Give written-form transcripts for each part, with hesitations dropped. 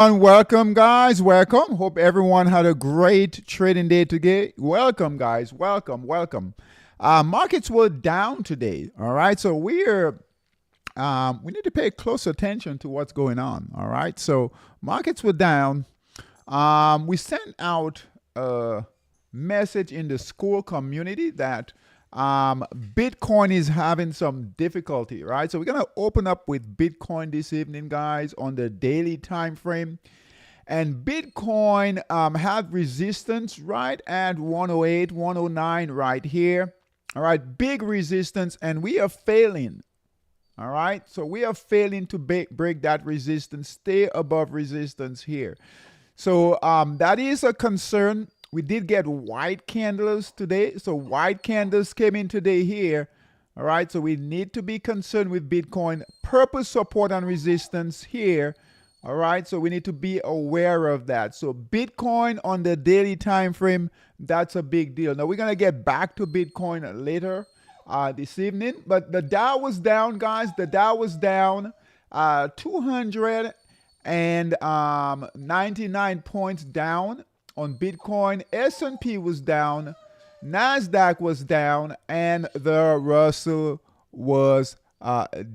Welcome, guys. Welcome. Hope everyone had a great trading day today. Welcome, guys. Welcome. Markets were down today. All right, so we need to pay close attention to what's going on. All right, so markets were down. We sent out a message in the SKOOL community that Bitcoin is having some difficulty, right? So we're gonna open up with Bitcoin this evening, guys, on the daily time frame. And Bitcoin had resistance right at 108, 109 right here. All right, big resistance, and we are failing. All right, so we are failing to break that resistance, stay above resistance here. So that is a concern. We did get white candles today. So white candles came in today here. All right, so we need to be concerned with Bitcoin. Purple support and resistance here. All right, so we need to be aware of that. So Bitcoin on the daily time frame, that's a big deal. Now we're gonna get back to Bitcoin later this evening, but the Dow was down, guys. The Dow was down 299 points down on Bitcoin. S&P was down, NASDAQ was down, and the Russell was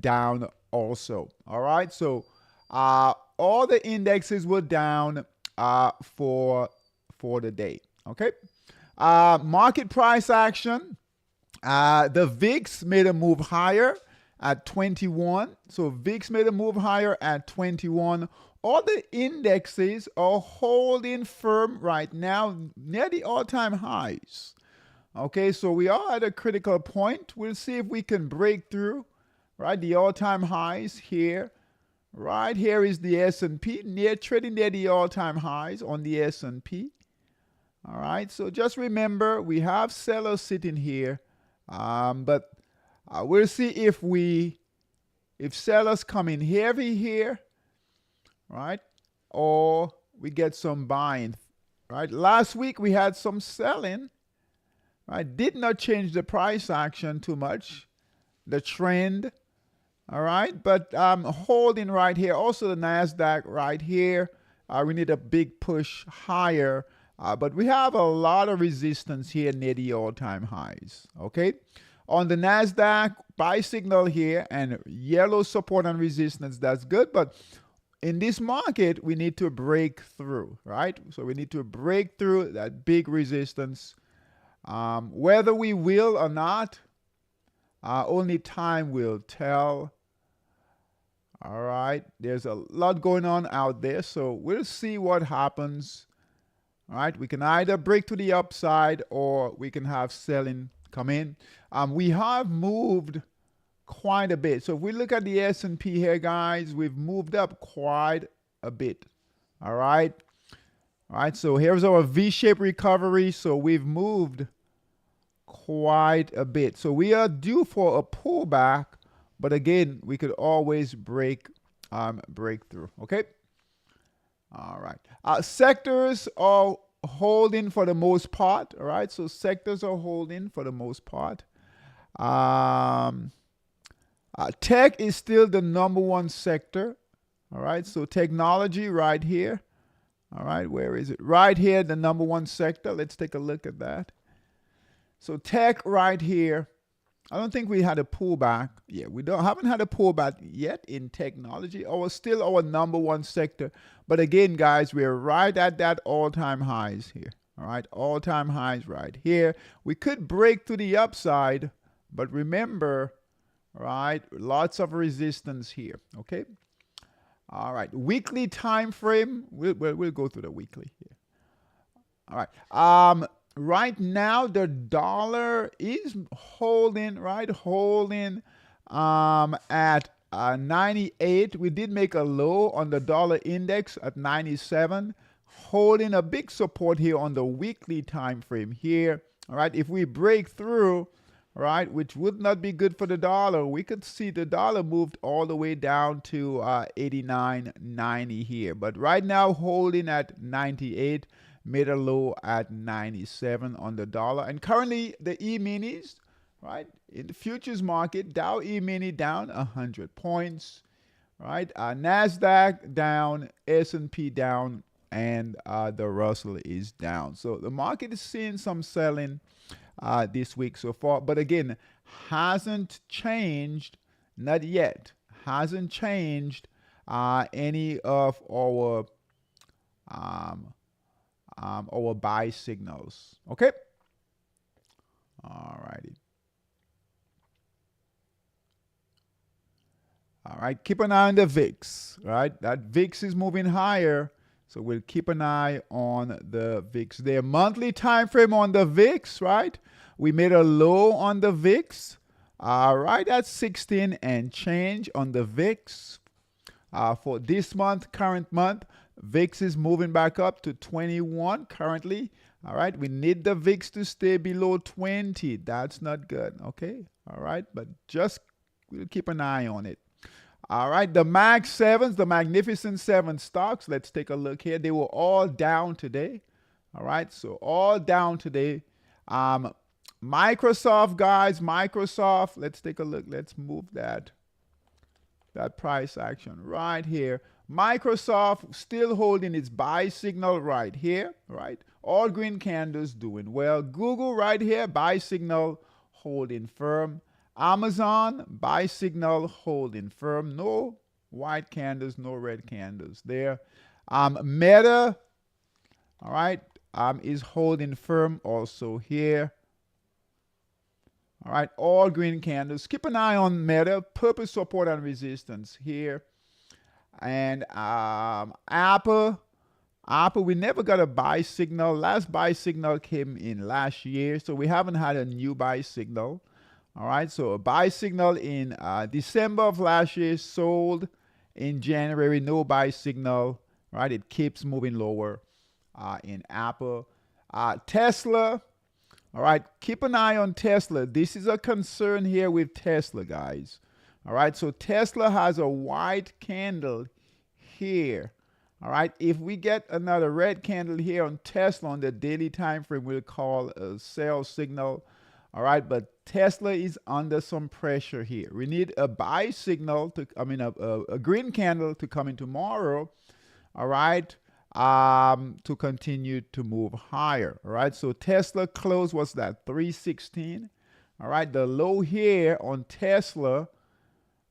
down also. All right, so all the indexes were down for the day. Okay, market price action. The VIX made a move higher at 21. So VIX made a move higher at 21. All the indexes are holding firm right now near the all-time highs. Okay, so we are at a critical point. We'll see if we can break through, right, the all-time highs here. Right here is the S&P, trading near the all-time highs on the S&P. All right, so just remember we have sellers sitting here, but we'll see if sellers come in heavy here, right, or we get some buying, right. Last week we had some selling, right. Did not change the price action too much, the trend. All right, but holding right here. Also the NASDAQ right here. We need a big push higher, but we have a lot of resistance here near the all-time highs. Okay, on the NASDAQ, buy signal here and yellow support and resistance. That's good, but in this market, we need to break through, right? So we need to break through that big resistance. Whether we will or not, only time will tell. All right, there's a lot going on out there, so we'll see what happens. All right, we can either break to the upside or we can have selling come in. We have moved quite a bit. So if we look at the S&P here, guys, we've moved up quite a bit. All right. All right, so here's our V-shaped recovery. So we've moved quite a bit. So we are due for a pullback. But again, we could always break through. Okay. All right. Sectors are holding for the most part. All right. So sectors are holding for the most part. Tech is still the number one sector. All right. So technology right here. All right. Where is it? Right here, the number one sector. Let's take a look at that. So tech right here. I don't think we had a pullback. Yeah, haven't had a pullback yet in technology. Still our number one sector. But again, guys, we're right at that all-time highs here. All right, all-time highs right here. We could break to the upside, but remember, right, lots of resistance here. Okay. All right, weekly time frame. We'll go through the weekly here. All right. Right now, the dollar is holding, right? Holding at 98. We did make a low on the dollar index at 97. Holding a big support here on the weekly time frame here. All right. If we break through, right, which would not be good for the dollar, we could see the dollar moved all the way down to 89.90 here. But right now, holding at 98. Made a low at 97 on the dollar. And currently the E-minis, right, in the futures market, Dow E-mini down 100 points. right? NASDAQ down, S&P down, and the Russell is down. So the market is seeing some selling this week so far. But again, hasn't changed, not yet, hasn't changed any of um, our buy signals. Okay? All righty. All right, keep an eye on the VIX, right? That VIX is moving higher, so we'll keep an eye on the VIX there. Monthly time frame on the VIX, right? We made a low on the VIX, right at 16 and change on the VIX. For this month, current month, VIX is moving back up to 21 currently. All right, we need the VIX to stay below 20. That's not good, okay? All right, but just we'll keep an eye on it. All right, the Mag 7s, the Magnificent 7 stocks, let's take a look here. They were all down today. All right, so all down today. Microsoft, guys, Microsoft, let's take a look. Let's move that price action right here. Microsoft still holding its buy signal right here, right? All green candles doing well. Google right here, buy signal holding firm. Amazon, buy signal holding firm. No white candles, no red candles there. Meta, all right, is holding firm also here. All right, all green candles. Keep an eye on Meta, purple support and resistance here. And Apple, we never got a buy signal. Last buy signal came in last year, so we haven't had a new buy signal. All right, so a buy signal in December of last year, sold in January, no buy signal, right? It keeps moving lower in Apple. Tesla, all right, keep an eye on Tesla. This is a concern here with Tesla, guys. All right, so Tesla has a white candle here. All right, if we get another red candle here on Tesla on the daily time frame, we'll call a sell signal. All right, but Tesla is under some pressure here. We need a buy signal to, a green candle to come in tomorrow. All right, to continue to move higher. All right, so Tesla close was that 316. All right, the low here on Tesla,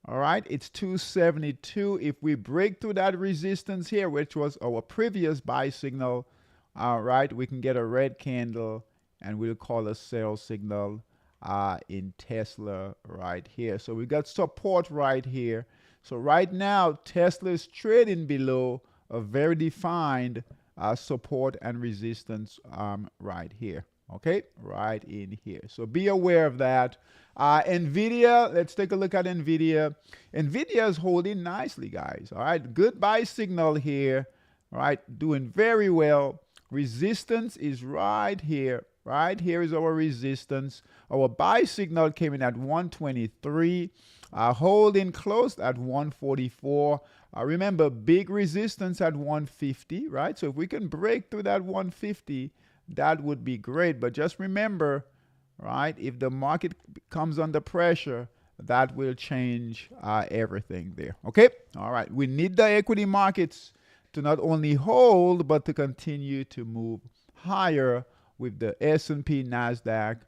all right, it's 272. If we break through that resistance here, which was our previous buy signal, all right, we can get a red candle and we'll call a sell signal in Tesla right here. So we got support right here. So right now, Tesla is trading below a very defined support and resistance right here. Okay, right in here. So be aware of that. NVIDIA, let's take a look at NVIDIA. NVIDIA is holding nicely, guys. All right, good buy signal here. All right, doing very well. Resistance is right here. Right here is our resistance. Our buy signal came in at 123. Holding close at 144. Remember, big resistance at 150, right? So if we can break through that 150, that would be great. But just remember, right, if the market comes under pressure, that will change everything there. Okay? All right. We need the equity markets to not only hold, but to continue to move higher with the S&P, NASDAQ,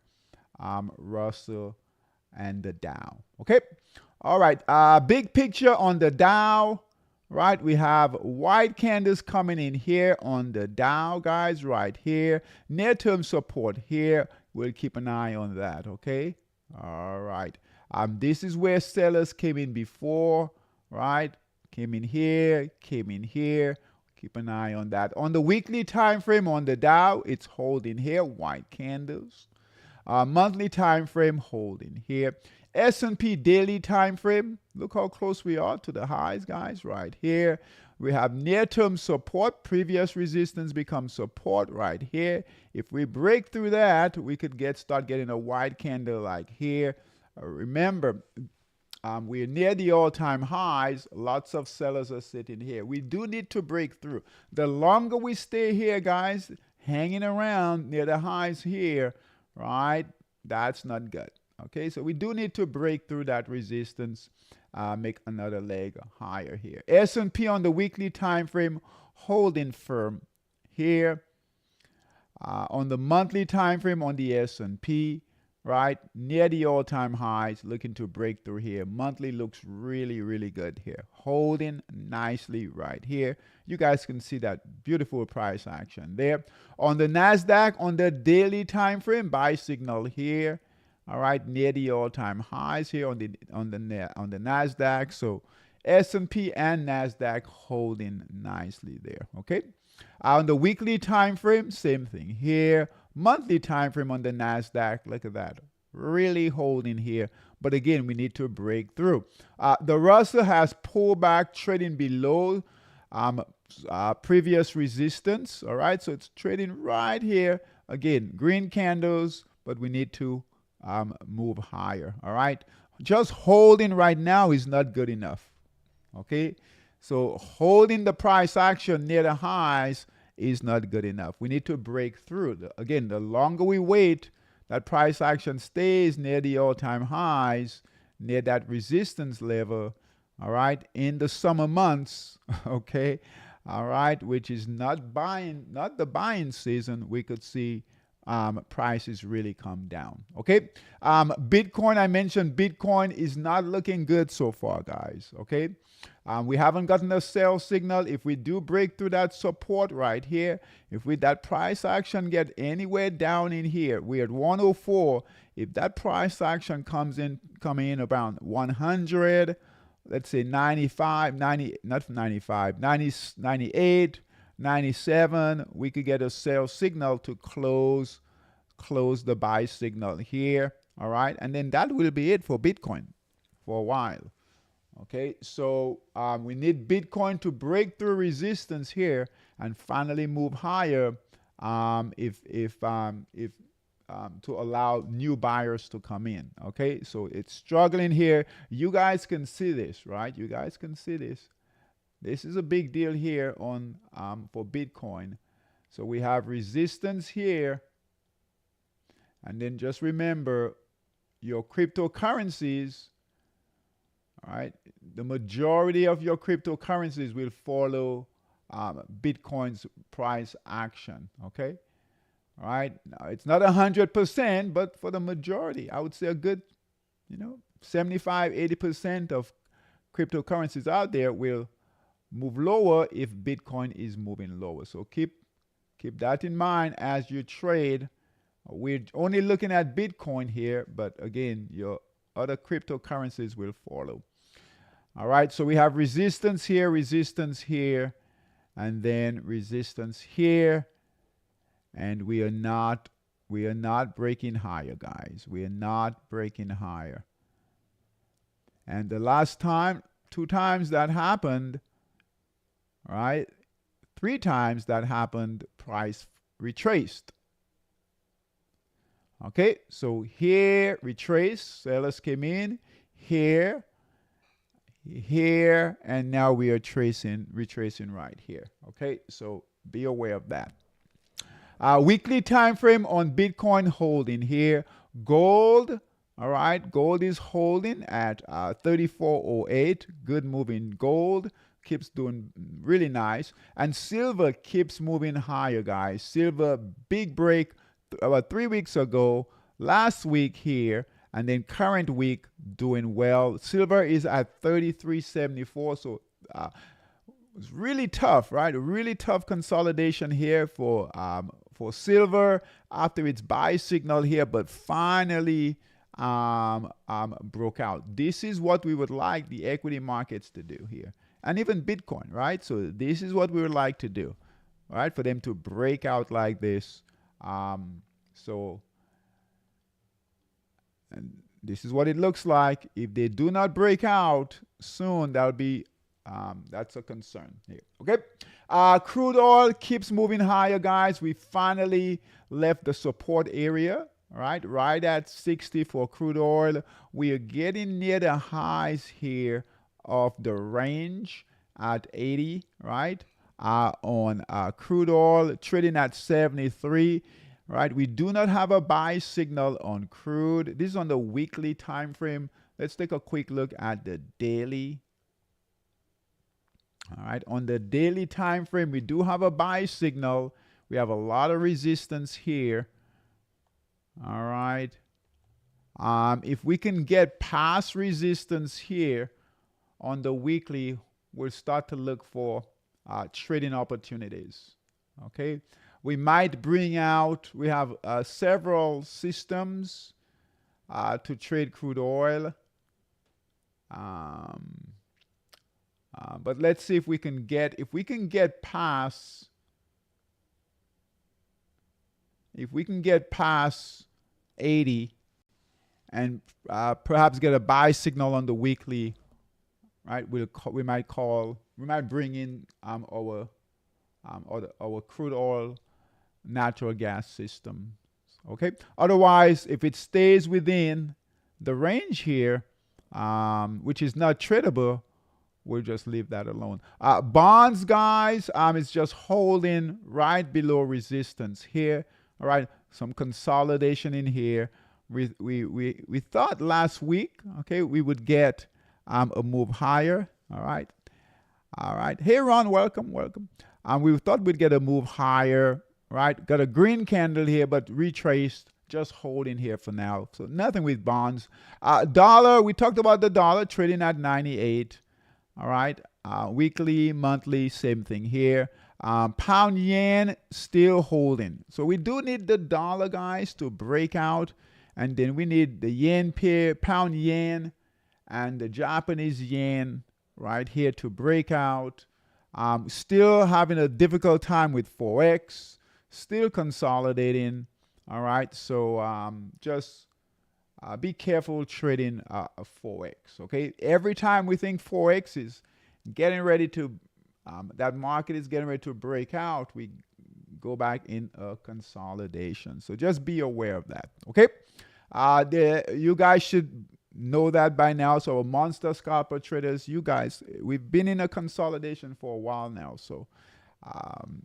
Russell, and the Dow. Okay? All right. Big picture on the Dow. Right, we have white candles coming in here on the Dow, guys, right here. Near-term support here. We'll keep an eye on that, okay? All right. This is where sellers came in before, right? Came in here, came in here. Keep an eye on that. On the weekly time frame on the Dow, it's holding here, white candles. Monthly time frame holding here. S&P daily time frame. Look how close we are to the highs, guys, right here. We have near-term support. Previous resistance becomes support right here. If we break through that, we could start getting a white candle like here. Remember, we're near the all-time highs. Lots of sellers are sitting here. We do need to break through. The longer we stay here, guys, hanging around near the highs here, right, that's not good. Okay, so we do need to break through that resistance, make another leg higher here. S&P on the weekly time frame holding firm here. On the monthly time frame on the S&P, right, near the all-time highs, looking to break through here. Monthly looks really, really good here, holding nicely right here. You guys can see that beautiful price action there. On the NASDAQ, on the daily time frame, buy signal here. All right, near the all-time highs here on the NASDAQ. So S&P and NASDAQ holding nicely there. Okay. On the weekly time frame, same thing here. Monthly time frame on the NASDAQ, look at that. Really holding here. But again, we need to break through. The Russell has pulled back, trading below previous resistance. All right, so it's trading right here. Again, green candles, but we need to move higher. All right, just holding right now is not good enough. Okay. So holding the price action near the highs is not good enough. We need to break through. Again, the longer we wait, that price action stays near the all-time highs, near that resistance level, all right, in the summer months, okay, all right, which is not the buying season, we could see prices really come down. Okay. Bitcoin, I mentioned Bitcoin is not looking good so far, guys. Okay. We haven't gotten a sell signal. If we do break through that support right here, if that price action get anywhere down in here, we're at 104. If that price action coming in around 100, let's say 95, 90, not 95, 90, 98, 97, we could get a sell signal to close the buy signal here. All right, and then that will be it for Bitcoin for a while. Okay, so we need Bitcoin to break through resistance here and finally move higher to allow new buyers to come in. Okay, so it's struggling here. You guys can see this, right? You guys can see this. This is a big deal here on for Bitcoin. So we have resistance here, and then just remember your cryptocurrencies. All right, the majority of your cryptocurrencies will follow Bitcoin's price action. Okay, all right. Now it's not 100%, but for the majority, I would say a good, 75, 80% of cryptocurrencies out there will move lower if Bitcoin is moving lower. So keep that in mind as you trade. We're only looking at Bitcoin here, but again, your other cryptocurrencies will follow. All right, so we have resistance here, and then resistance here, and we are not breaking higher, guys. We are not breaking higher. And the last time, 2 times that happened, all right, 3 times that happened, price retraced. Okay, so here, retrace, sellers came in, here, and now we are retracing right here. Okay, so be aware of that. Weekly time frame on Bitcoin holding here. Gold, all right, gold is holding at 3408. Good move in gold. Keeps doing really nice. And silver keeps moving higher, guys. Silver, big break about 3 weeks ago, last week here, and then current week doing well. Silver is at 33.74, so it's really tough, right? A really tough consolidation here for silver after its buy signal here, but finally broke out. This is what we would like the equity markets to do here, and even Bitcoin, right? So this is what we would like to do, right? For them to break out like this. And this is what it looks like. If they do not break out soon, that's a concern here. Okay. Crude oil keeps moving higher, guys. We finally left the support area, right at 60 for crude oil. We are getting near the highs here of the range at 80, right? On crude oil, trading at 73. right? We do not have a buy signal on crude. This is on the weekly time frame. Let's take a quick look at the daily. All right, on the daily time frame, we do have a buy signal. We have a lot of resistance here. All right. If we can get past resistance here on the weekly, we'll start to look for trading opportunities. Okay. We might bring out, we have several systems to trade crude oil. But let's see if we can get past, if we can get past 80 and perhaps get a buy signal on the weekly, right? We might bring in our crude oil, natural gas system. Okay. Otherwise, if it stays within the range here, which is not tradable, we'll just leave that alone. Bonds, guys, it's just holding right below resistance here. All right, some consolidation in here. We thought last week, okay, we would get a move higher. All right. Hey, Ron, welcome. We thought we'd get a move higher. Right, got a green candle here, but retraced. Just holding here for now. So nothing with bonds. Dollar, we talked about the dollar trading at 98. All right. Weekly, monthly, same thing here. Pound yen still holding. So we do need the dollar, guys, to break out. And then we need the yen pair, pound yen, and the Japanese yen right here to break out. Still having a difficult time with Forex. Still consolidating. All right. So just be careful trading Forex. Okay. Every time we think Forex is getting ready to, that market is getting ready to break out, we go back in a consolidation. So just be aware of that. Okay. You guys should know that by now. So monster scalper traders, you guys, we've been in a consolidation for a while now. So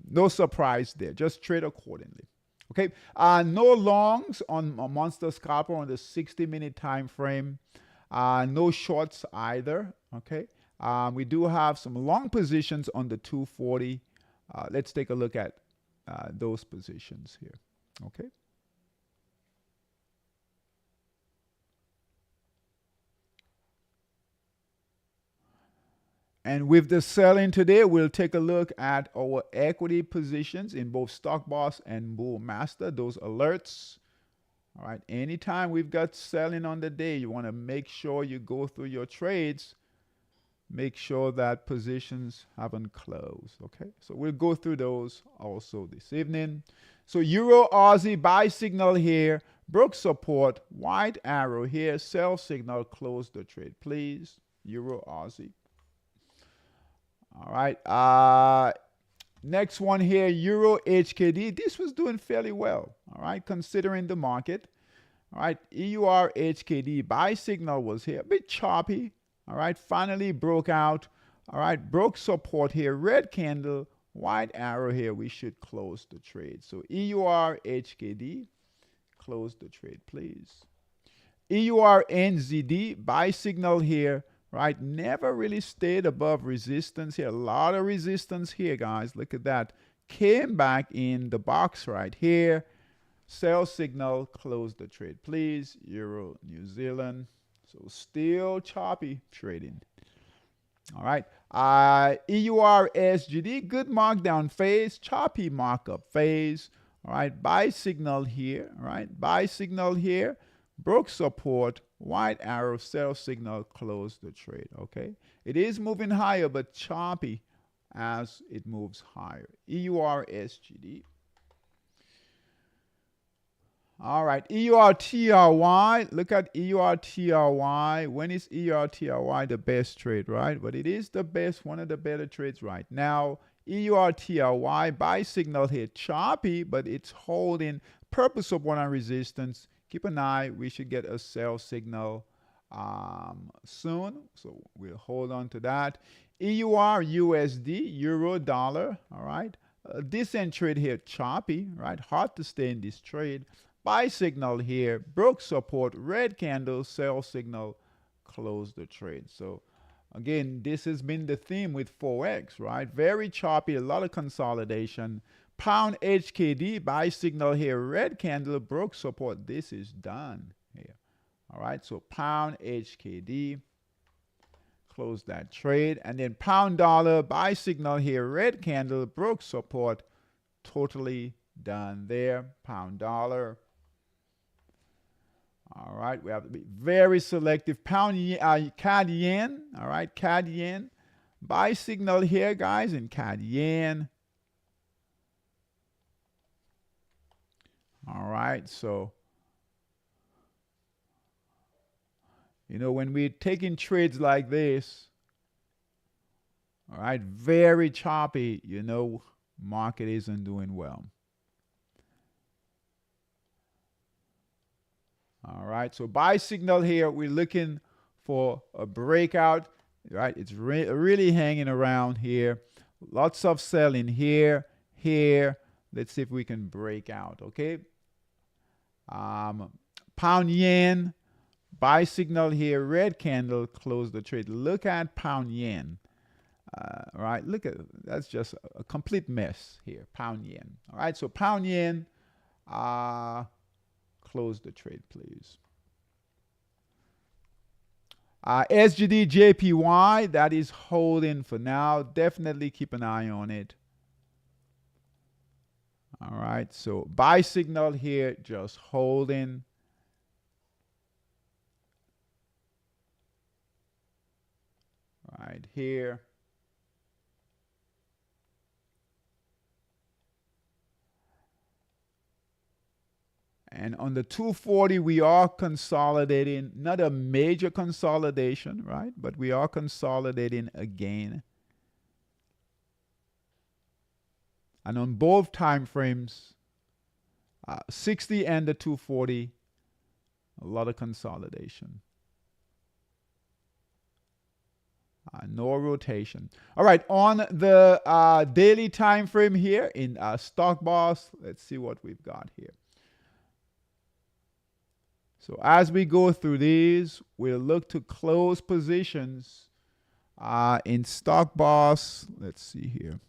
no surprise there. Just trade accordingly. Okay. No longs on a monster scalper on the 60-minute time frame. No shorts either. Okay. We do have some long positions on the 240. Let's take a look at those positions here. Okay. And with the selling today, we'll take a look at our equity positions in both Stock Boss and Bull Master, those alerts. All right. Anytime we've got selling on the day, you want to make sure you go through your trades. Make sure that positions haven't closed. Okay. So we'll go through those also this evening. So Euro Aussie buy signal here, broke support, white arrow here, sell signal, close the trade, please. Euro Aussie. All right. Next one here, Euro HKD. This was doing fairly well. All right. Considering the market. All right. EUR HKD buy signal was here. A bit choppy. All right. Finally broke out. All right. Broke support here. Red candle. White arrow here. We should close the trade. So EUR HKD. Close the trade, please. EUR NZD. Buy signal here. Right, never really stayed above resistance here. A lot of resistance here, guys. Look at that. Came back in the box right here. Sell signal, close the trade, please. Euro, New Zealand. So still choppy trading. All right. EUR SGD, good markdown phase, choppy markup phase. All right, buy signal here. All right, buy signal here. Broke support, white arrow, sell signal, close the trade. Okay. It is moving higher, but choppy as it moves higher. EUR SGD. All right. EUR-TRY. Look at EUR-TRY. When is EUR-TRY the best trade, right? But it is the best, one of the better trades right now. EUR-TRY. Buy signal here. Choppy, but it's holding. Purpose support and resistance. Keep an eye. We should get a sell signal soon. So we'll hold on to that. EUR USD, euro dollar. All right. A decent trade here, choppy, right? Hard to stay in this trade. Buy signal here, broke support, red candle, sell signal, close the trade. So again, this has been the theme with Forex, right? Very choppy, a lot of consolidation. Pound HKD, buy signal here, red candle, broke support. This is done here. All right, so pound HKD, close that trade. And then pound dollar, buy signal here, red candle, broke support, totally done there. Pound dollar. All right, we have to be very selective. CAD yen, all right, CAD yen. Buy signal here, guys, in CAD yen. All right, so, you know, when we're taking trades like this, all right, very choppy, you know, market isn't doing well. All right, so buy signal here, we're looking for a breakout, right? It's really hanging around here. Lots of selling here, here. Let's see if we can break out, okay? Pound yen, buy signal here, red candle, close the trade. Look at pound yen. Right, look at, that's just a complete mess here, pound yen. All right, so pound yen, close the trade, please. SGD JPY, that is holding for now. Definitely keep an eye on it. All right, so buy signal here, just holding. Right here. And on the 240, we are consolidating, not a major consolidation, right? But we are consolidating again. And on both time frames, 60 and the 240, a lot of consolidation. No rotation. All right, on the daily time frame here in Stock Boss, let's see what we've got here. So as we go through these, we'll look to close positions in Stock Boss. Let's see here.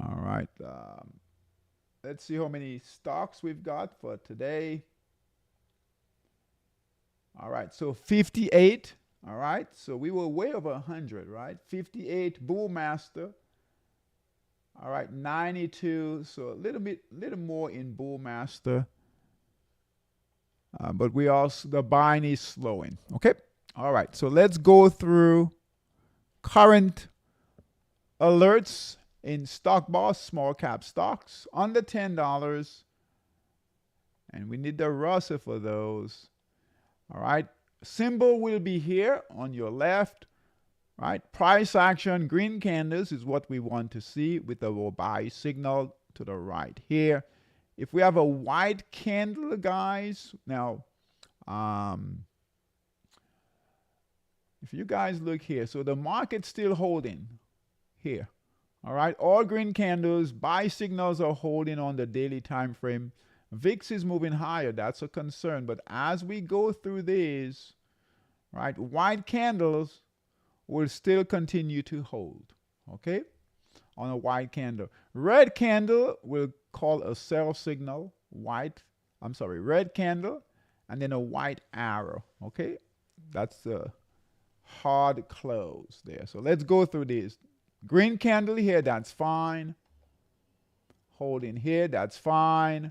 All right. Let's see how many stocks we've got for today. All right, so 58. All right, so we were way over 100, right? 58 Bull Master. All right, 92. So a little more in Bull Master. But we also, the buying is slowing. Okay. All right. So let's go through current alerts in Stock Boss, small cap stocks under $10. And we need the Russell for those. All right. Symbol will be here on your left. Right. Price action, green candles is what we want to see with the buy signal to the right here. If we have a white candle, guys, now, if you guys look here, so the market's still holding here. All right, all green candles, buy signals are holding on the daily time frame. VIX is moving higher. That's a concern. But as we go through these, right, white candles will still continue to hold. Okay, on a white candle. Red candle will call a sell signal, red candle, and then a white arrow, okay? That's the hard close there. So let's go through this. Green candle here, that's fine. Holding here, that's fine.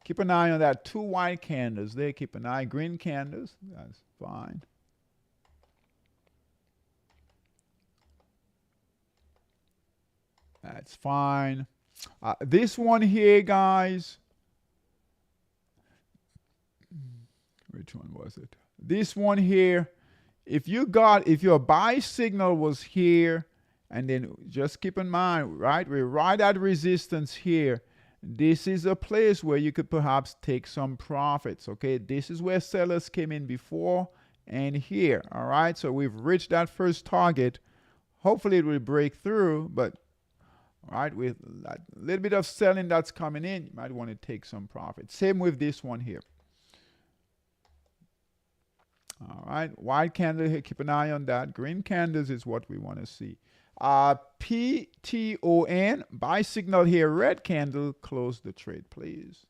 Keep an eye on that 2 white candles there. Keep an eye, green candles, that's fine. That's fine. This one here, guys. Which one was it? This one here. If your buy signal was here, and then just keep in mind, right? We're right at resistance here. This is a place where you could perhaps take some profits, okay? This is where sellers came in before and here, all right? So we've reached that first target. Hopefully it will break through, but All right, with a little bit of selling that's coming in, you might want to take some profit. Same with this one here. All right, white candle here, keep an eye on that. Green candles is what we want to see. PTON, buy signal here, red candle, close the trade, please.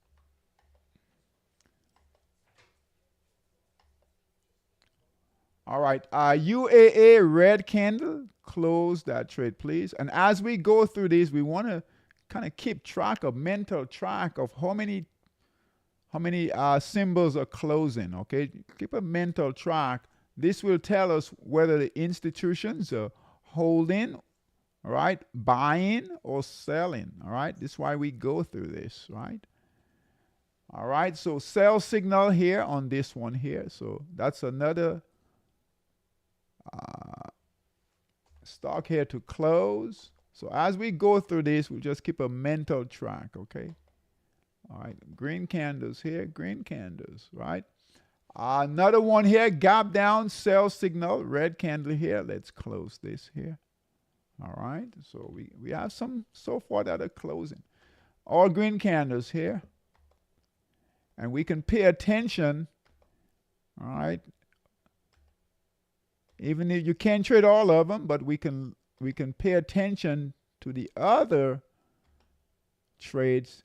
All right, UAA, red candle, close that trade, please. And as we go through these, we want to kind of keep track of mental track of how many symbols are closing, okay? Keep a mental track. This will tell us whether the institutions are holding, all right, buying or selling, all right? This is why we go through this, right? All right, so sell signal here on this one here. So that's another stock here to close. So as we go through this, we'll just keep a mental track, okay? All right, green candles here, green candles, right? Another one here, gap down, sell signal, red candle here. Let's close this here. All right, so we have some so far that are closing. All green candles here. And we can pay attention, all right? Even if you can't trade all of them, but we can pay attention to the other trades.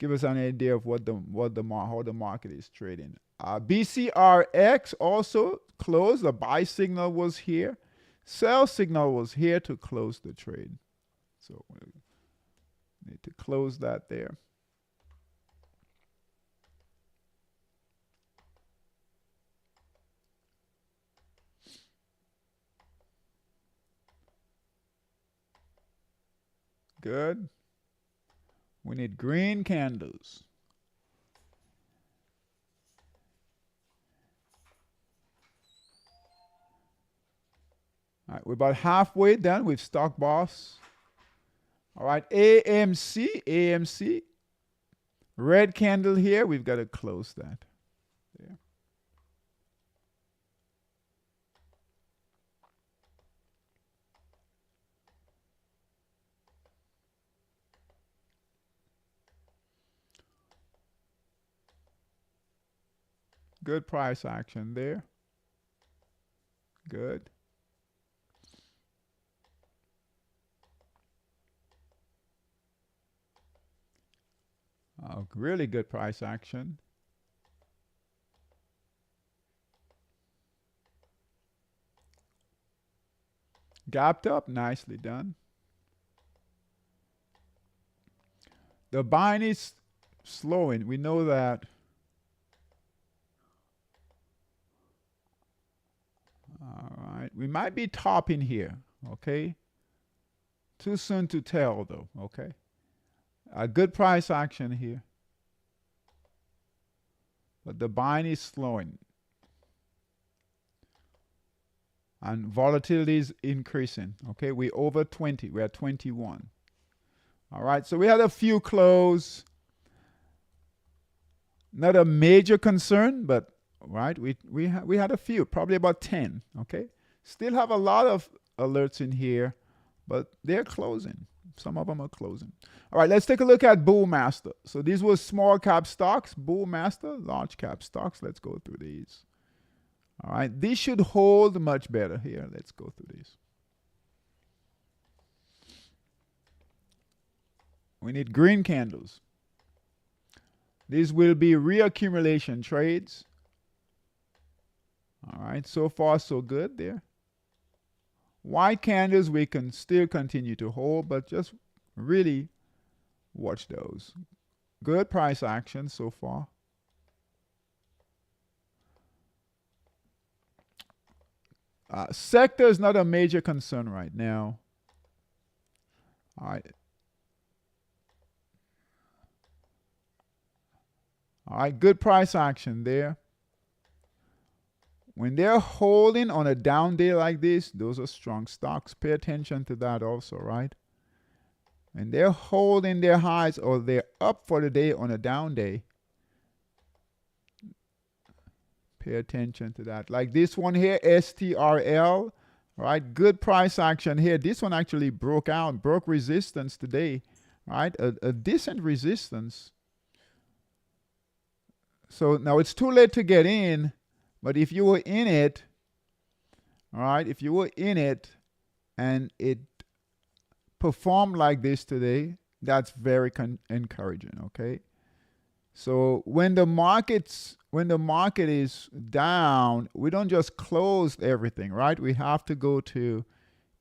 Give us an idea of how the market is trading. BCRX also closed. The buy signal was here. Sell signal was here to close the trade. So we need to close that there. Good. We need green candles. All right, we're about halfway done with Stock Boss. All right, AMC. Red candle here. We've got to close that. There. Good price action there. Good. Really good price action. Gapped up, nicely done. The buying is slowing. We know that. All right. We might be topping here, okay? Too soon to tell, though, okay? A good price action here. But the buying is slowing. And volatility is increasing, okay? We're over 20. We're at 21. All right, so we had a few close. Not a major concern, but right, we had a few, probably about 10, okay? Still have a lot of alerts in here, but they're closing. Some of them are closing. All right, let's take a look at Bull Master. So these were small cap stocks, Bull Master, large cap stocks. Let's go through these. All right, these should hold much better here. Let's go through these. We need green candles. These will be reaccumulation trades. All right, so far so good there. White candles we can still continue to hold, but just really watch those. Good price action so far. Sector is not a major concern right now. All right. All right, good price action there. When they're holding on a down day like this, those are strong stocks. Pay attention to that also, right? And they're holding their highs or they're up for the day on a down day. Pay attention to that. Like this one here, STRL, All right, good price action here. This one actually broke resistance today. All right, a decent resistance. So now it's too late to get in, but if you were in it, all right, if you were in it and it performed like this today, that's very encouraging, okay? So when the market is down, we don't just close everything, right? We have to go to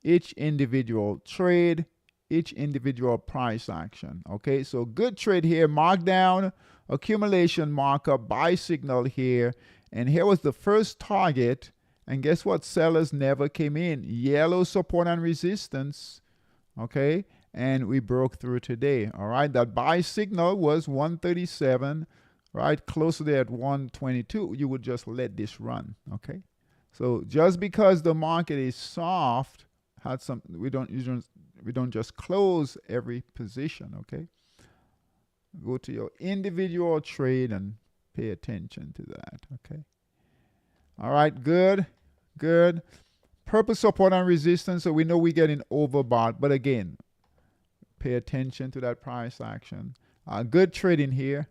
each individual trade, each individual price action. Okay, so good trade here, markdown, accumulation markup, buy signal here, and here was the first target. And guess what? Sellers never came in. Yellow support and resistance. Okay, and we broke through today. All right, that buy signal was 137, right? Close to there at 122. You would just let this run. Okay, so just because the market is soft, we don't just close every position. Okay, go to your individual trade and pay attention to that. Okay, all right, good. Purpose support and resistance, so we know we're getting overbought, but again, pay attention to that price action. Good trading here.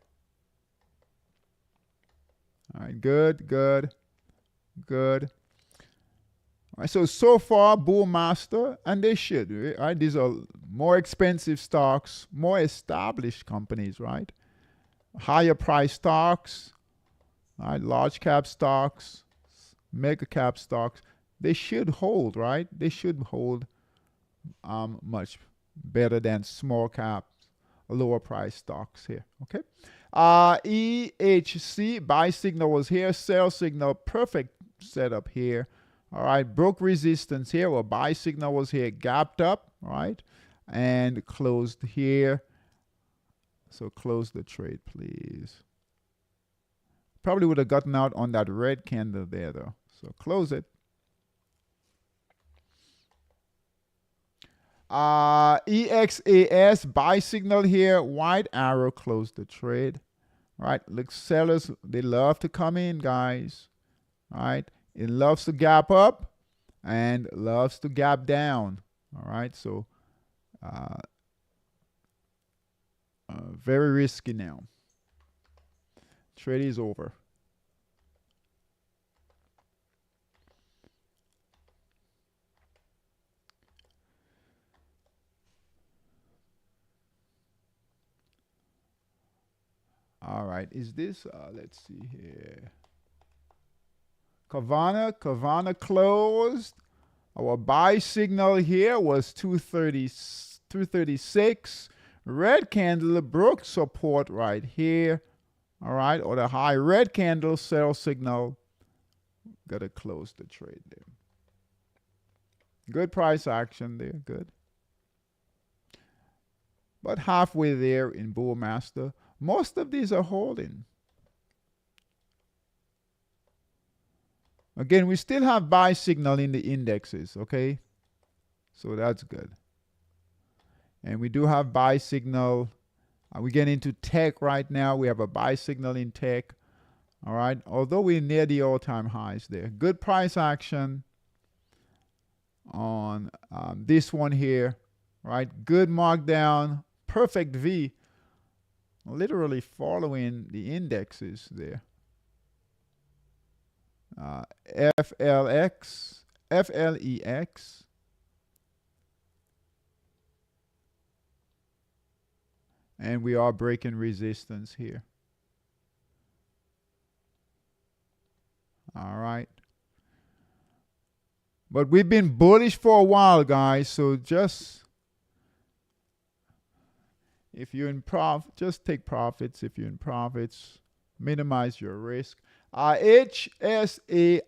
All right, good. All right, so far, Bull Master, and they should, right? These are more expensive stocks, more established companies, right? Higher price stocks, right? Large cap stocks, mega cap stocks. They should hold, right? They should hold much better than small cap, lower price stocks here. Okay. EHC, buy signal was here, sell signal, perfect setup here. All right, broke resistance here, or buy signal was here, gapped up, all right, and closed here. So close the trade, please. Probably would have gotten out on that red candle there, though. So close it. EXAS, buy signal here, white arrow, close the trade. All right, look, sellers, they love to come in, guys. All right, it loves to gap up and loves to gap down. All right, so very risky now. Trade is over. All right, is this, let's see here. Kavana closed. Our buy signal here was 236. Red candle broke support right here. All right, or the high red candle sell signal. Got to close the trade there. Good price action there, good. But halfway there in Bull Master, most of these are holding. Again, we still have buy signal in the indexes, okay? So that's good. And we do have buy signal. We get into tech right now. We have a buy signal in tech. All right. Although we're near the all-time highs there. Good price action on this one here. Right. Good markdown. Perfect V. Literally following the indexes there. FLEX. And we are breaking resistance here. All right. But we've been bullish for a while, guys. So just, if you're in profit, just take profits. If you're in profits, minimize your risk. HSAI,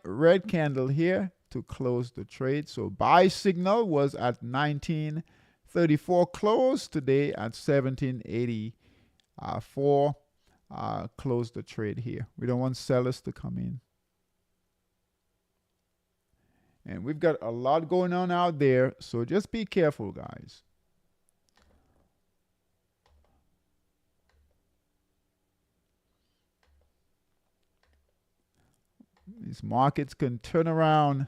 red candle here to close the trade. So buy signal was at 1934, closed today at 1784. Close the trade here. We don't want sellers to come in. And we've got a lot going on out there, so just be careful, guys. These markets can turn around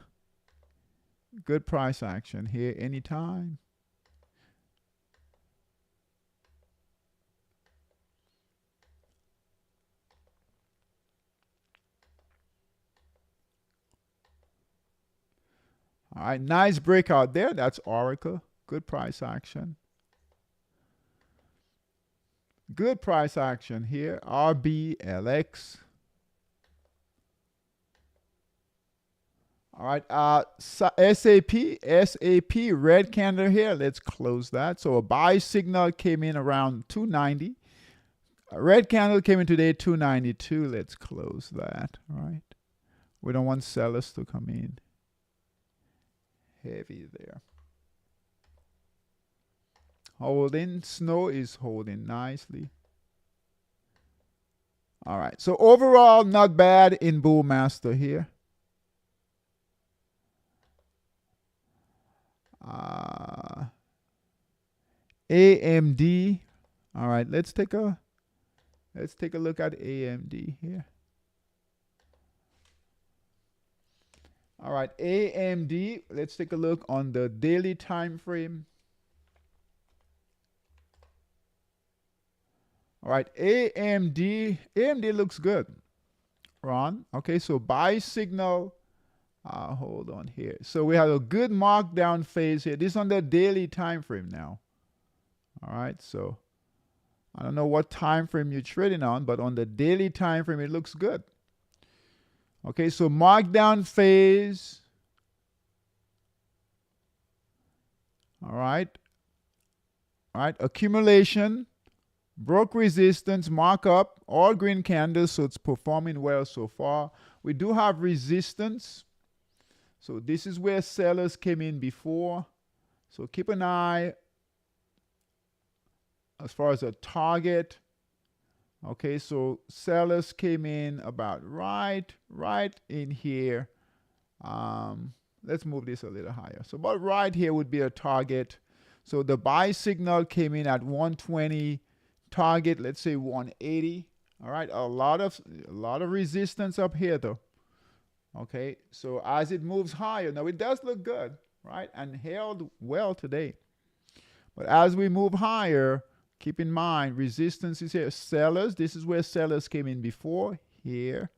Good price action here anytime. All right, nice breakout there. That's Oracle. Good price action. Good price action here. RBLX. All right, SAP, red candle here. Let's close that. So a buy signal came in around 290. A red candle came in today 292. Let's close that. All right. We don't want sellers to come in heavy there. Holding. Snow is holding nicely. All right. So overall, not bad in Bull Master here. AMD. All right. Let's take a look at AMD here. All right, AMD. Let's take a look on the daily time frame. All right, AMD looks good, Ron. Okay, so buy signal. Hold on here. So we have a good markdown phase here. This is on the daily time frame now. All right, so I don't know what time frame you're trading on, but on the daily time frame, it looks good. Okay, so markdown phase. All right. All right, accumulation, broke resistance, markup, all green candles, so it's performing well so far. We do have resistance. So this is where sellers came in before. So keep an eye as far as a target. Okay, so sellers came in about right in here. Let's move this a little higher. So about right here would be a target. So the buy signal came in at 120, target, let's say 180. All right, a lot of resistance up here though. Okay, so as it moves higher, now it does look good, right? And held well today. But as we move higher, keep in mind, resistance is here. Sellers, this is where sellers came in before. Here.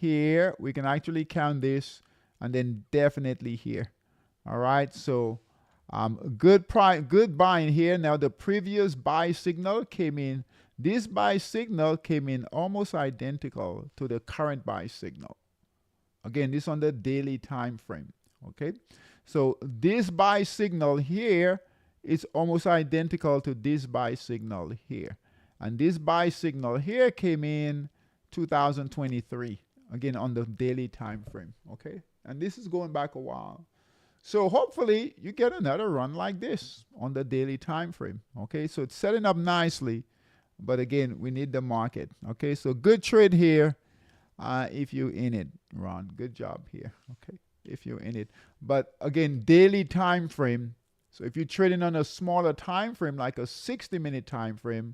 We can actually count this. And then definitely here. All right. So good buying here. Now the previous buy signal came in. This buy signal came in almost identical to the current buy signal. Again, this on the daily time frame. Okay. So this buy signal here is almost identical to this buy signal here. And this buy signal here came in 2023, again on the daily time frame. Okay. And this is going back a while. So hopefully you get another run like this on the daily time frame. Okay. So it's setting up nicely. But again, we need the market. Okay. So good trade here. If you're in it, Ron. Good job here. Okay. If you're in it. But again, daily time frame. So if you're trading on a smaller time frame, like a 60-minute time frame,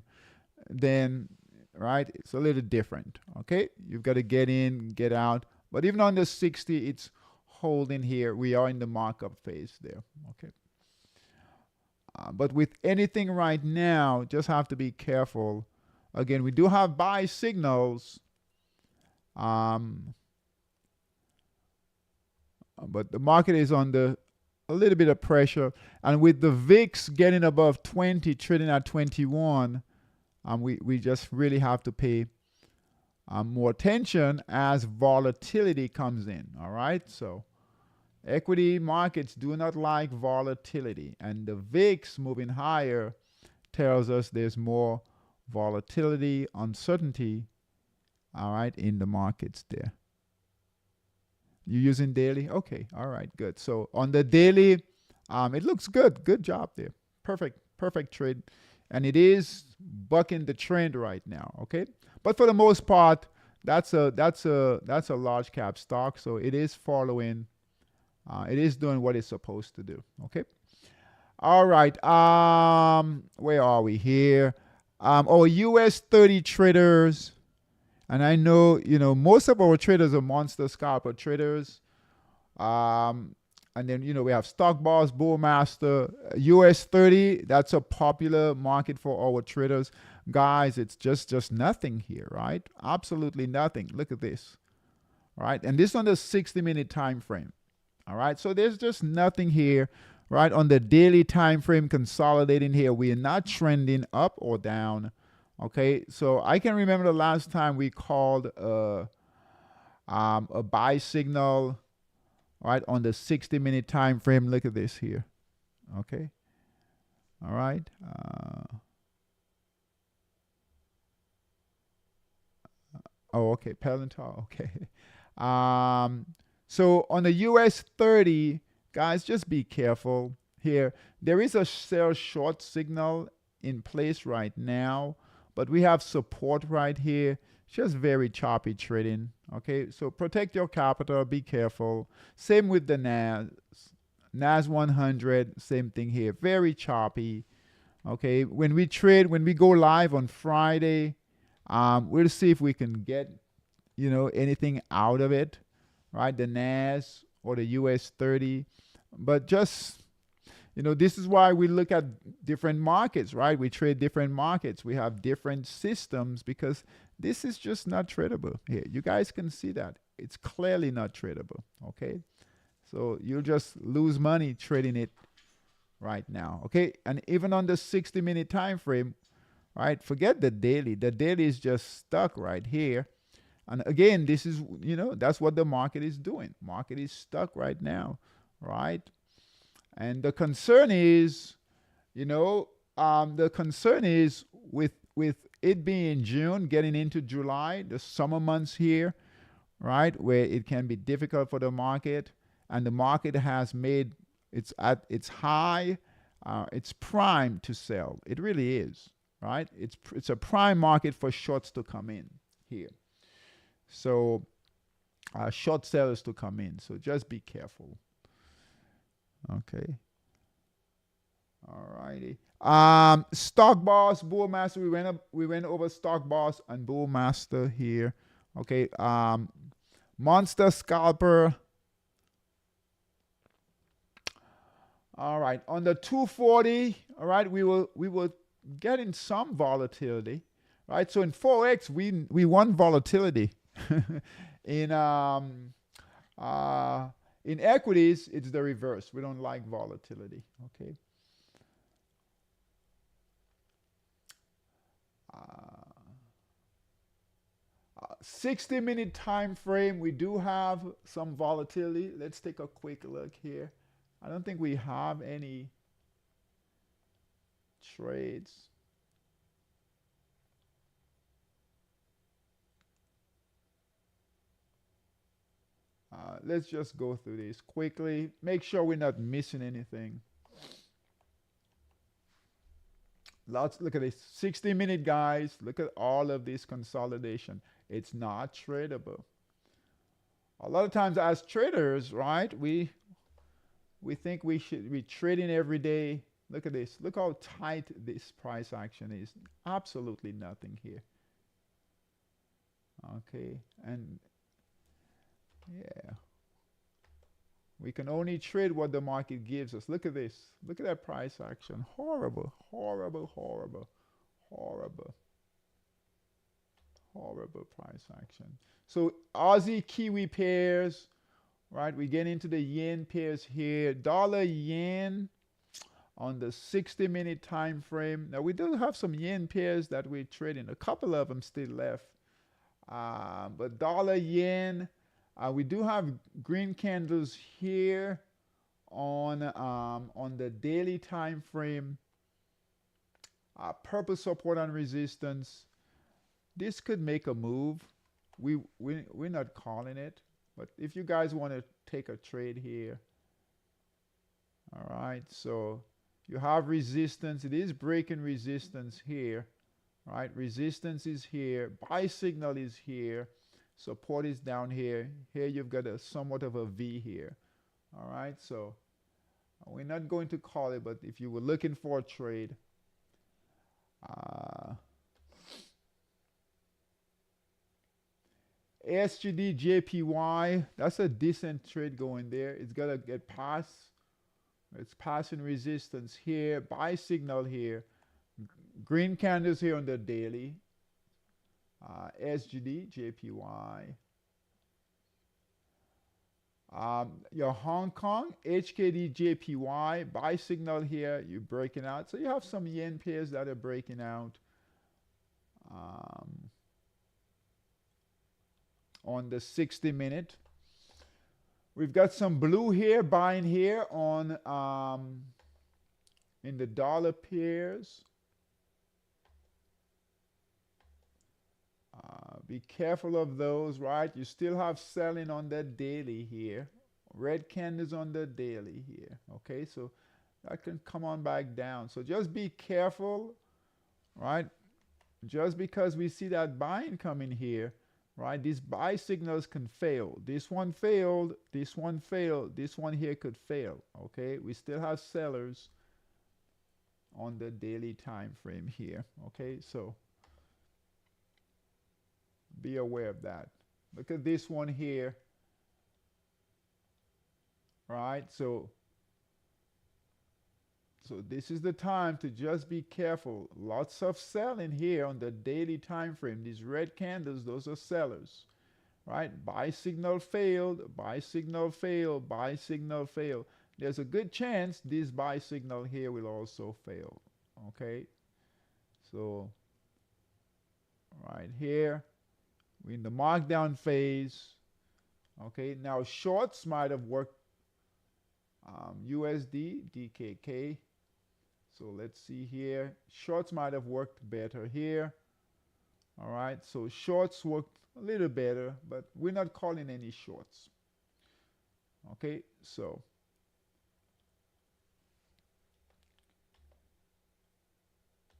then, right, it's a little different, okay? You've got to get in, get out. But even on the 60, it's holding here. We are in the markup phase there, okay? But with anything right now, just have to be careful. Again, we do have buy signals. But the market is under a little bit of pressure, and with the VIX getting above 20, trading at 21, we just really have to pay more attention as volatility comes in. All right, so equity markets do not like volatility, and the VIX moving higher tells us there's more volatility, uncertainty, all right, in the markets there. You using daily? Okay. All right. Good. So on the daily, it looks good. Good job there. Perfect trade. And it is bucking the trend right now. Okay. But for the most part, that's a large cap stock. So it is following. It is doing what it's supposed to do. Okay. All right. Where are we here? US 30 traders. And I know, most of our traders are monster scalper traders. And then, we have Stock Boss, Bullmaster, US 30. That's a popular market for our traders. Guys, it's just nothing here, right? Absolutely nothing. Look at this, right? And this on the 60-minute time frame. All right, so there's just nothing here, right? On the daily time frame, consolidating here, we are not trending up or down. Okay, so I can remember the last time we called a buy signal, right, on the 60-minute time frame. Look at this here. Okay, all right. Oh, okay, Palantir. Okay. So on the US 30, guys, just be careful here. There is a sell short signal in place right now, but we have support right here. Just very choppy trading. Okay, so protect your capital. Be careful. Same with the NAS 100. Same thing here. Very choppy. Okay, when we trade, when we go live on Friday, we'll see if we can get anything out of it, right? The NAS or the US 30. But just, this is why we look at different markets, right? We trade different markets. We have different systems because this is just not tradable here. You guys can see that. It's clearly not tradable, okay? So you'll just lose money trading it right now, okay? And even on the 60-minute time frame, right? Forget the daily. The daily is just stuck right here. And again, this is, that's what the market is doing. Market is stuck right now, right? And the concern is, the concern is with it being June, getting into July, the summer months here, right, where it can be difficult for the market, and the market has made it's at its high, it's primed to sell. It really is, right? It's a prime market for shorts to come in here. So short sellers to come in. So just be careful. Okay. All righty. Stock Boss, Bullmaster. We went over Stock Boss and Bullmaster here. Okay. Monster Scalper. All right. On the 240, all right, we were getting some volatility. Right. So in Forex, we won volatility. In equities, it's the reverse. We don't like volatility. Okay. 60-minute time frame, we do have some volatility. Let's take a quick look here. I don't think we have any trades. Let's just go through this quickly. Make sure we're not missing anything. Look at this 60-minute, guys. Look at all of this consolidation. It's not tradable. A lot of times as traders, right, we think we should be trading every day. Look at this. Look how tight this price action is. Absolutely nothing here. Okay, and yeah. We can only trade what the market gives us. Look at this. Look at that price action. Horrible, horrible, horrible, horrible, horrible price action. So Aussie Kiwi pairs, right? We get into the yen pairs here. Dollar yen on the 60-minute time frame. Now we do have some yen pairs that we're trading. A couple of them still left. But dollar yen. We do have green candles here on the daily time frame. Purple support and resistance. This could make a move. We're not calling it, but if you guys want to take a trade here, all right. So you have resistance. It is breaking resistance here, right? Resistance is here. Buy signal is here. Support is down here. Here you've got a somewhat of a V here. All right, so we're not going to call it, but if you were looking for a trade, SGD JPY, that's a decent trade going there. It's gonna get past. It's passing resistance here. Buy signal here. Green candles here on the daily. SGD JPY. Your Hong Kong HKD JPY, buy signal here. You're breaking out. So you have some yen pairs that are breaking out. On the 60-minute. We've got some blue here, buying here on in the dollar pairs. Be careful of those, right? You still have selling on the daily here. Red candles on the daily here. Okay, so that can come on back down. So just be careful, right? Just because we see that buying coming here, right? These buy signals can fail. This one failed, this one failed, this one here could fail. Okay, we still have sellers on the daily time frame here. Okay, so be aware of that. Look at this one here, right? So this is the time to just be careful. Lots of selling here on the daily time frame. These red candles, those are sellers, right? Buy signal failed, buy signal failed, buy signal failed. There's a good chance this buy signal here will also fail. Okay, so right here we're in the markdown phase. Okay, now shorts might have worked. USD DKK. So let's see here. Shorts might have worked better here. All right, so shorts worked a little better, but we're not calling any shorts. Okay, so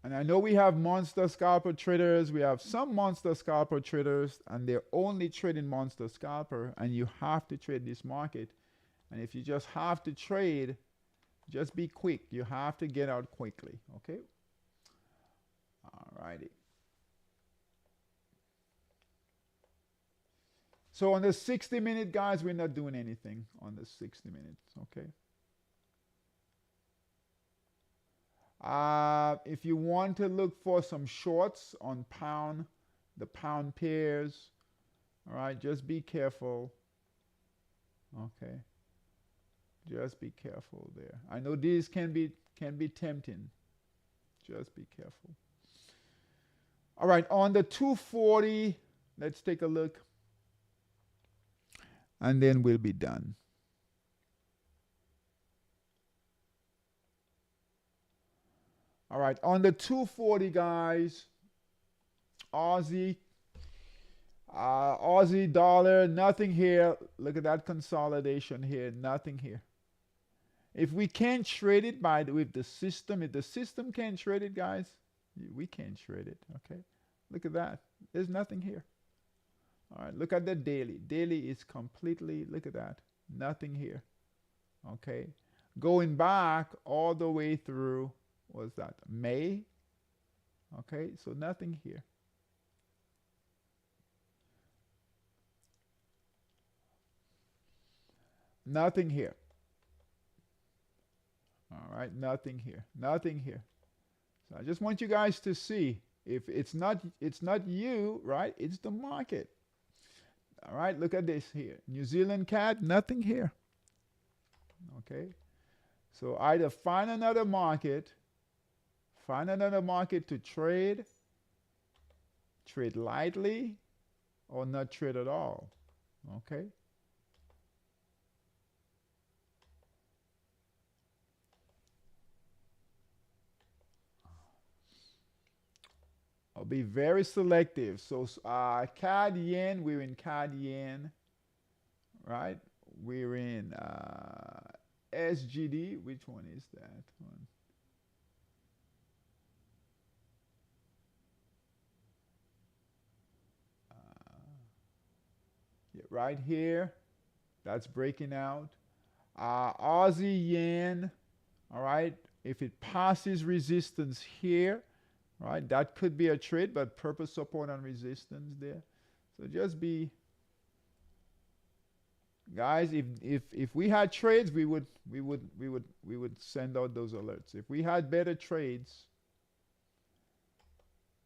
and I know we have monster scalper traders. We have some monster scalper traders, and they're only trading monster scalper, and you have to trade this market. And if you just have to trade, just be quick. You have to get out quickly. Okay? All righty. So on the 60-minute, guys, we're not doing anything on the 60 minutes. Okay? If you want to look for some shorts on pound, the pound pairs, all right, just be careful. Okay, just be careful there. I know these can be tempting. Just be careful. All right, on the 240, let's take a look, and then we'll be done. All right, on the 240, guys, Aussie dollar, nothing here. Look at that consolidation here, nothing here. If we can't trade it with the system, if the system can't trade it, guys, we can't trade it, okay? Look at that. There's nothing here. All right, look at the daily. Daily is completely, look at that, nothing here, okay? Going back all the way through, was that May? Okay, so nothing here. Nothing here. All right, nothing here. Nothing here. So I just want you guys to see, if it's not you, right? It's the market. All right, look at this here. New Zealand CAD, nothing here. Okay. So either find another market to trade lightly, or not trade at all. Okay? I'll be very selective. So CAD yen, we're in CAD yen, right? We're in SGD. Which one is that one? Yeah, right here, that's breaking out. Aussie yen, all right? If it passes resistance here, right, that could be a trade, but purpose support and resistance there. So just be Guys, if we had trades, we would send out those alerts. If we had better trades,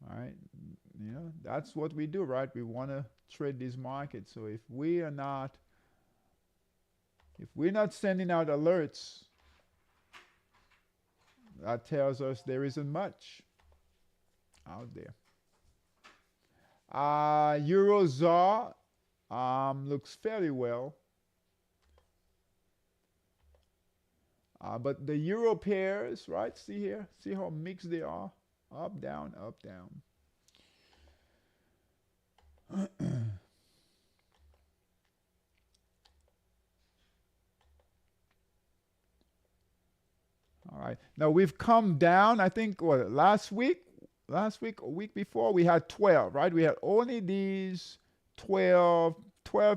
all right, that's what we do, right? We want to trade these markets. So if we're not sending out alerts, that tells us there isn't much out there. Euro ZAR looks fairly well. But the euro pairs, right? See here? See how mixed they are? Up, down, up, down. All right. Now we've come down. I think last week, a week before, we had 12, right? We had only these 12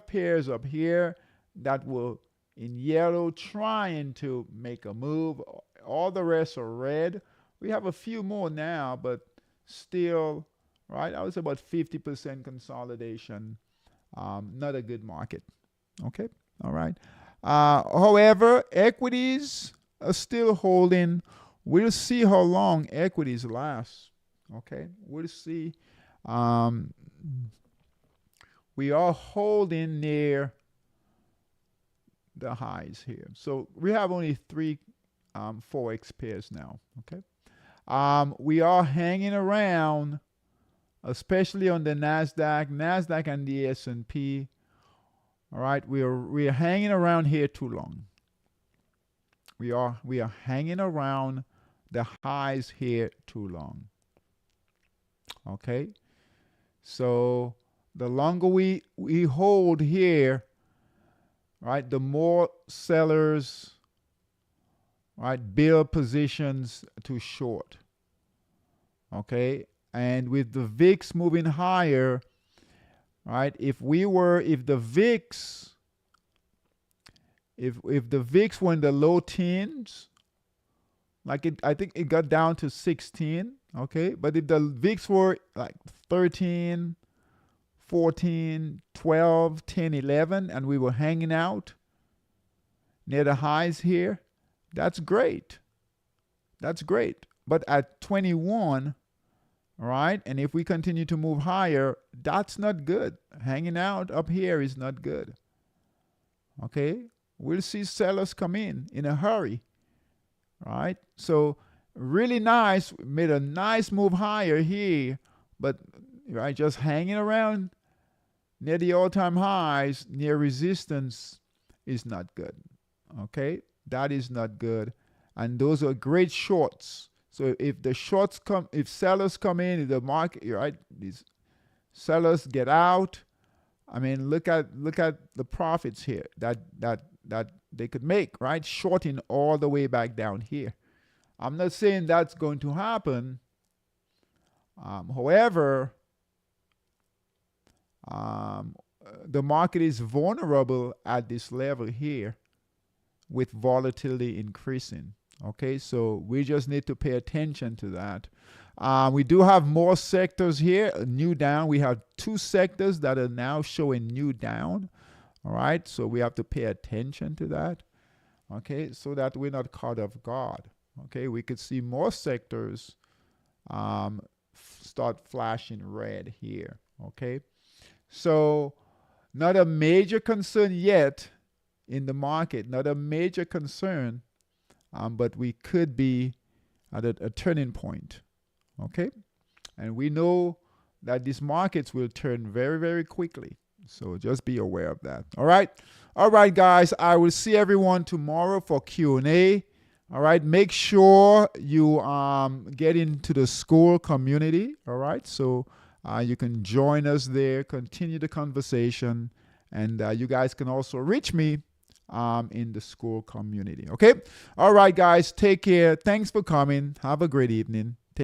pairs up here that were in yellow trying to make a move. All the rest are red. We have a few more now, but still, right? That was about 50% consolidation. Not a good market. Okay. All right. However, equities are still holding. We'll see how long equities last. Okay. We'll see. We are holding near the highs here. So we have only three forex pairs now. Okay. We are hanging around, especially on the Nasdaq and the S&P. All right, we are hanging around here too long. We are hanging around the highs here too long. Okay, so the longer we hold here, right, the more sellers, right, build positions to short. Okay, and with the VIX moving higher, right, if the VIX were in the low teens, I think it got down to 16, okay, but if the VIX were like 13, 14, 12, 10, 11, and we were hanging out near the highs here, that's great. That's great. But at 21, right, and if we continue to move higher, that's not good. Hanging out up here is not good. Okay? We'll see sellers come in a hurry. Right? So really nice. Made a nice move higher here, but right, just hanging around near the all-time highs, near resistance is not good. Okay? That is not good. And those are great shorts. So if sellers come in the market, right, these sellers get out. I mean, look at the profits here that they could make, right? Shorting all the way back down here. I'm not saying that's going to happen. However, the market is vulnerable at this level here with volatility increasing. Okay, so we just need to pay attention to that. We do have more sectors here, new down. We have two sectors that are now showing new down. All right, so we have to pay attention to that. Okay, so that we're not caught off guard. Okay, we could see more sectors start flashing red here. Okay, so not a major concern yet in the market, not a major concern. But we could be at a turning point, okay? And we know that these markets will turn very, very quickly. So just be aware of that, all right? All right, guys, I will see everyone tomorrow for Q&A. All right, make sure you get into the SKOOL community, all right? So you can join us there, continue the conversation, and you guys can also reach me in the SKOOL community. Okay. All right, guys. Take care. Thanks for coming. Have a great evening.